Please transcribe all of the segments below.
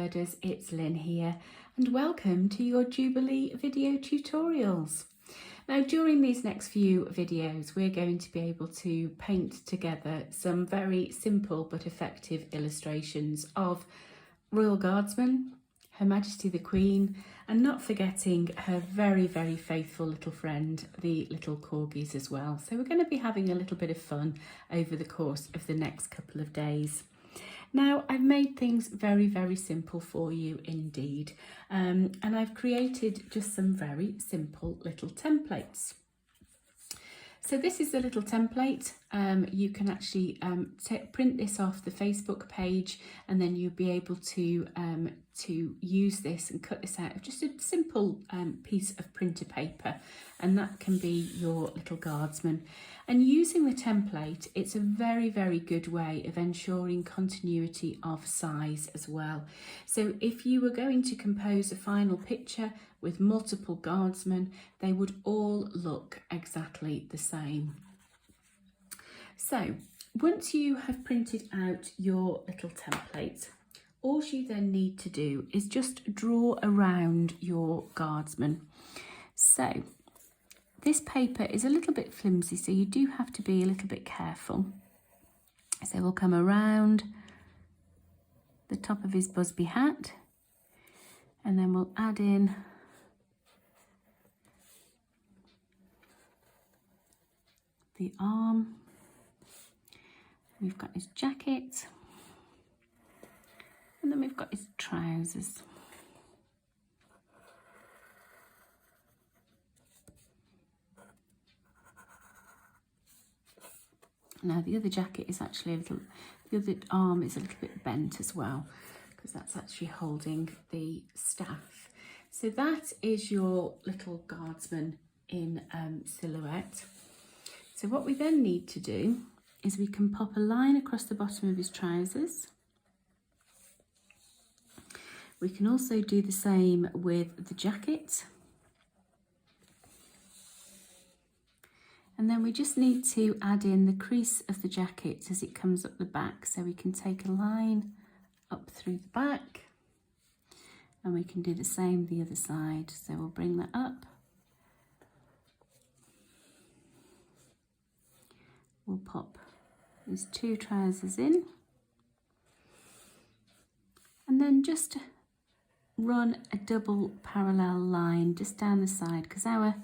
birders, it's Lynn here and welcome to your Jubilee video tutorials. Now during these next few videos we're going to be able to paint together some very simple but effective illustrations of Royal Guardsmen, Her Majesty the Queen, and not forgetting her very faithful little friend, the little corgis as well. So we're going to be having a little bit of fun over the course of the next couple of days. Now I've made things very simple for you indeed, and I've created just some very simple little templates. So this is a little template. You can actually print this off the Facebook page, and then you'll be able to use this and cut this out of just a simple piece of printer paper, and that can be your little guardsman. And using the template, it's a very good way of ensuring continuity of size as well. So if you were going to compose a final picture with multiple guardsmen, they would all look exactly the same. So once you have printed out your little template, all you then need to do is just draw around your guardsman. So this paper is a little bit flimsy, so you do have to be a little bit careful. So we'll come around the top of his Busby hat, and then we'll add in the arm. We've got his jacket, and then we've got his trousers. Now the other jacket is actually the other arm is a little bit bent as well, because that's actually holding the staff. So that is your little guardsman in silhouette. So what we then need to do is we can pop a line across the bottom of his trousers. We can also do the same with the jacket. And then we just need to add in the crease of the jacket as it comes up the back. So we can take a line up through the back, and we can do the same the other side. So we'll bring that up. We'll pop these two trousers in, and then just run a double parallel line just down the side, because our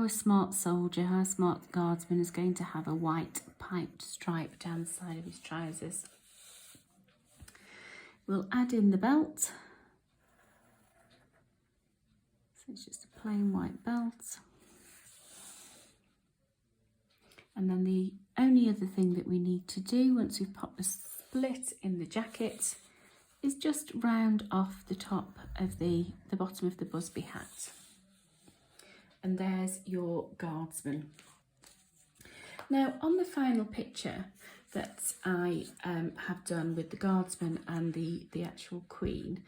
smart soldier, our smart guardsman, is going to have a white piped stripe down the side of his trousers. We'll add in the belt. So it's just a plain white belt. And then the only other thing that we need to do once we've popped the split in the jacket is just round off the top of the bottom of the Busby hat. And there's your guardsman. Now on the final picture that I have done with the guardsman and the actual queen,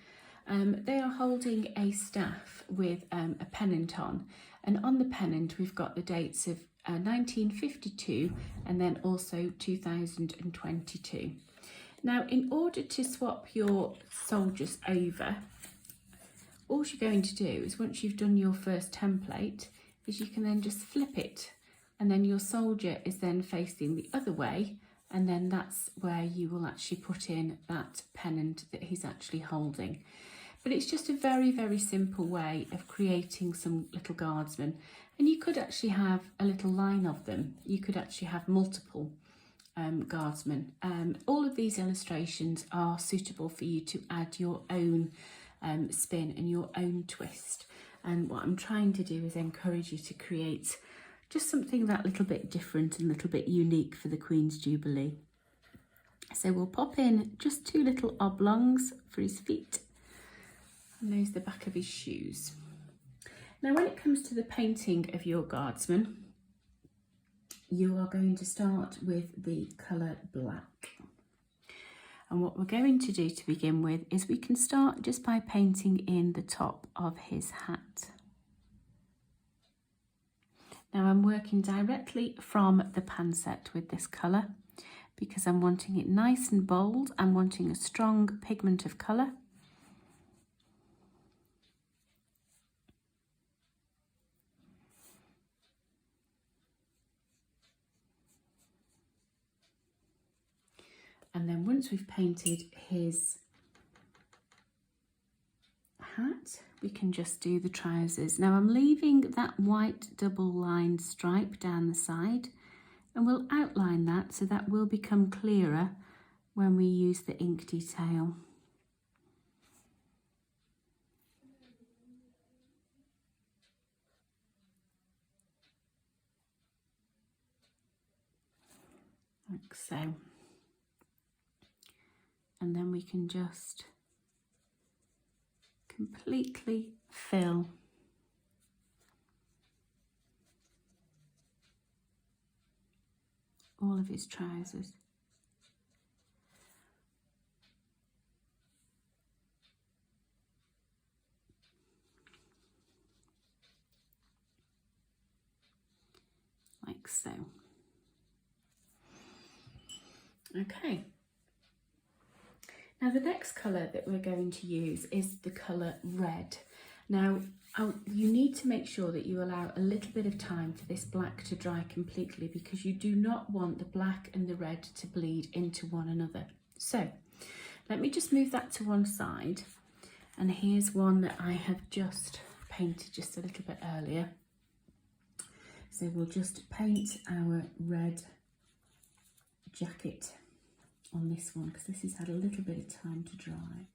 they are holding a staff with a pennant on, and on the pennant we've got the dates of 1952 and then also 2022. Now in order to swap your soldiers over, all you're going to do is, once you've done your first template, is you can then just flip it, and then your soldier is then facing the other way, and then that's where you will actually put in that pennant that he's actually holding. But it's just a very simple way of creating some little guardsmen, and you could actually have a little line of them. You could actually have multiple guardsmen. All of these illustrations are suitable for you to add your own spin and your own twist. And what I'm trying to do is encourage you to create just something that little bit different and a little bit unique for the Queen's Jubilee. So we'll pop in just two little oblongs for his feet, and there's the back of his shoes. Now when it comes to the painting of your guardsman, you are going to start with the colour black. And what we're going to do to begin with is we can start just by painting in the top of his hat. Now I'm working directly from the pan set with this colour because I'm wanting it nice and bold. I'm wanting a strong pigment of colour. And then once we've painted his hat, we can just do the trousers. Now I'm leaving that white double lined stripe down the side, and we'll outline that so that will become clearer when we use the ink detail. Like so. And then we can just completely fill all of his trousers. Like so. Okay. Now the next colour that we're going to use is the colour red. Now you need to make sure that you allow a little bit of time for this black to dry completely, because you do not want the black and the red to bleed into one another. So let me just move that to one side, and here's one that I have just painted just a little bit earlier. So we'll just paint our red jacket on this one, because this has had a little bit of time to dry.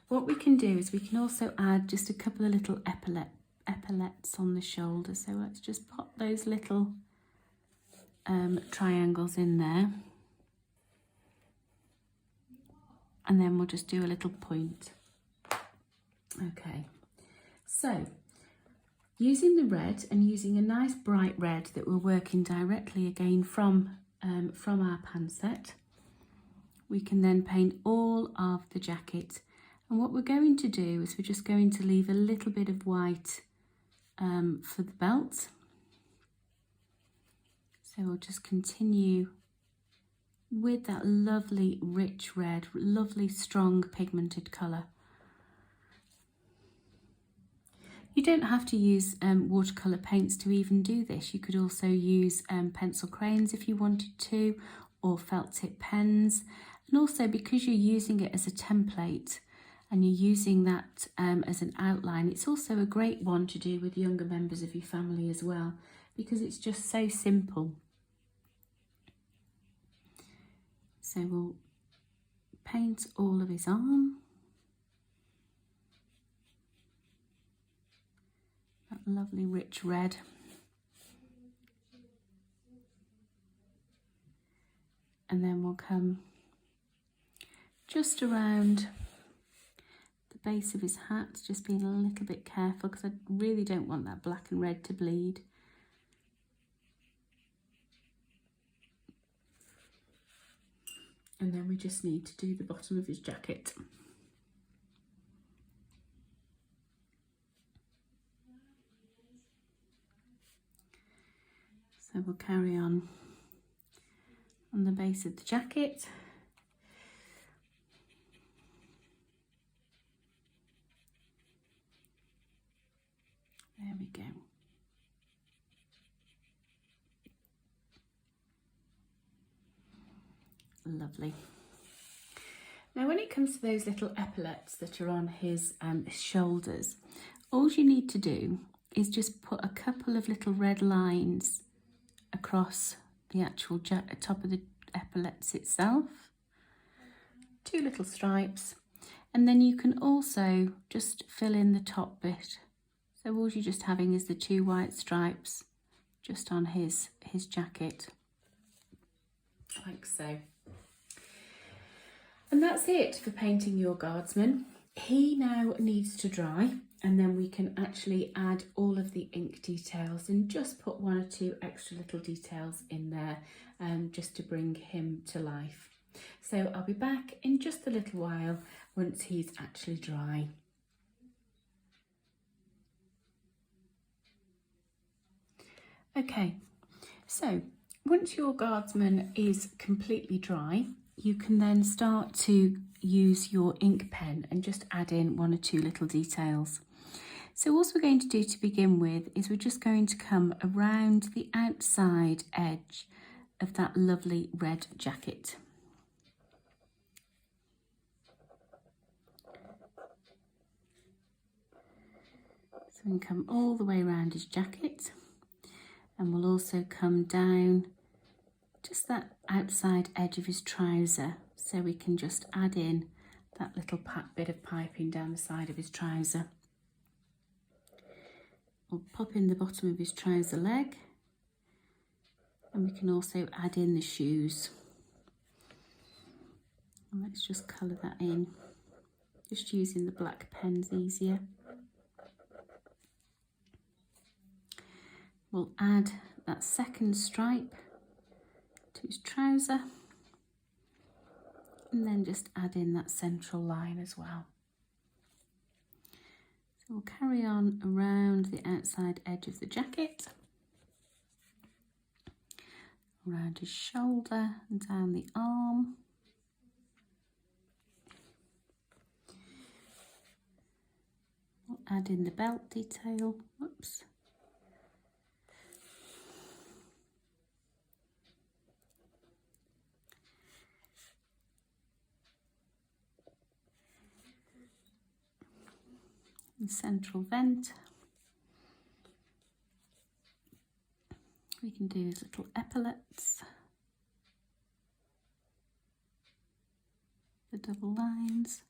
What we can do is we can also add just a couple of little epaulets on the shoulder. So let's just pop those little triangles in there. And then we'll just do a little point. Okay, so using the red and using a nice bright red that we're working directly again from our pan set, we can then paint all of the jacket. And what we're going to do is we're just going to leave a little bit of white for the belt. So we'll just continue with that lovely rich red, lovely strong pigmented colour. You don't have to use watercolour paints to even do this. You could also use pencil crayons if you wanted to, or felt tip pens. And also, because you're using it as a template and you're using that as an outline, it's also a great one to do with younger members of your family as well, because it's just so simple. So we'll paint all of his arm. That lovely rich red. And then we'll come just around the base of his hat, just being a little bit careful, because I really don't want that black and red to bleed. And then we just need to do the bottom of his jacket. So we'll carry on the base of the jacket. There we go. Lovely. Now when it comes to those little epaulets that are on his shoulders, all you need to do is just put a couple of little red lines across the actual top of the epaulets itself, 2 little stripes, and then you can also just fill in the top bit. So all you're just having is the 2 white stripes just on his jacket, like so. And that's it for painting your guardsman. He now needs to dry, and then we can actually add all of the ink details and just put 1 or 2 extra little details in there just to bring him to life. So I'll be back in just a little while once he's actually dry. Okay, so once your guardsman is completely dry, you can then start to use your ink pen and just add in 1 or 2 little details. So what we're going to do to begin with is we're just going to come around the outside edge of that lovely red jacket. So we can come all the way around his jacket, and we'll also come down just that outside edge of his trouser, so we can just add in that little bit of piping down the side of his trouser. We'll pop in the bottom of his trouser leg, and we can also add in the shoes. And let's just colour that in, just using the black pen's easier. We'll add that second stripe to his trouser, and then just add in that central line as well. So we'll carry on around the outside edge of the jacket, around his shoulder and down the arm. We'll add in the belt detail. Whoops. And central vent. We can do his little epaulets, the double lines.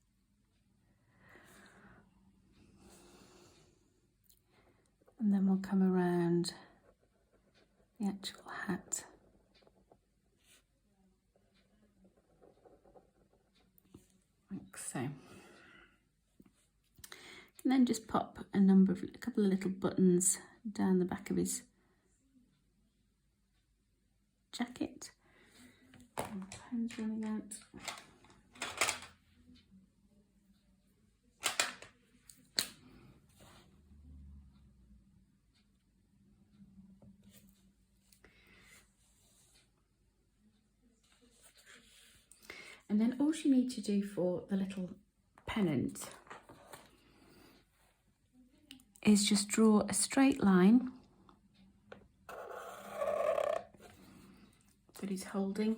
And then we'll come around the actual hat. Like so. And then just pop a couple of little buttons down the back of his jacket. Pen's running out. And then all you need to do for the little pennant is just draw a straight line that he's holding.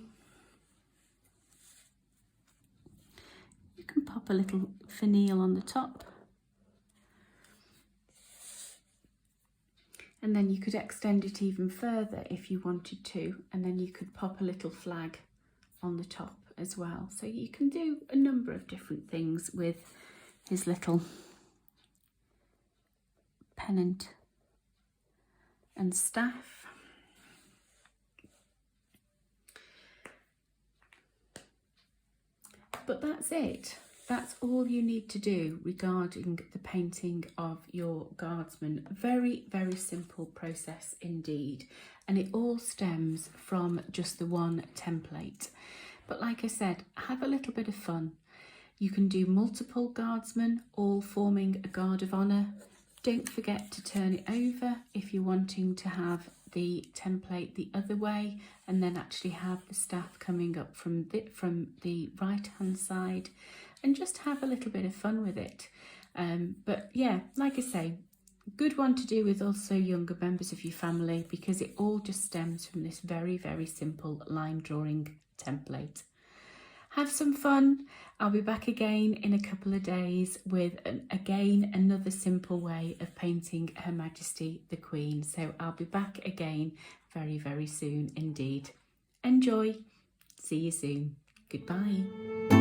You can pop a little finial on the top, and then you could extend it even further if you wanted to, and then you could pop a little flag on the top as well. So you can do a number of different things with his little pennant and staff. But that's it. That's all you need to do regarding the painting of your guardsman. Very, very simple process indeed. And it all stems from just the one template. But like I said, have a little bit of fun. You can do multiple guardsmen, all forming a guard of honour. Don't forget to turn it over if you're wanting to have the template the other way, and then actually have the staff coming up from the right hand side, and just have a little bit of fun with it. But yeah, like I say, good one to do with also younger members of your family, because it all just stems from this very, very simple line drawing template. Have some fun. I'll be back again in a couple of days with again another simple way of painting Her Majesty the Queen. So I'll be back again very, very soon indeed. Enjoy. See you soon. Goodbye.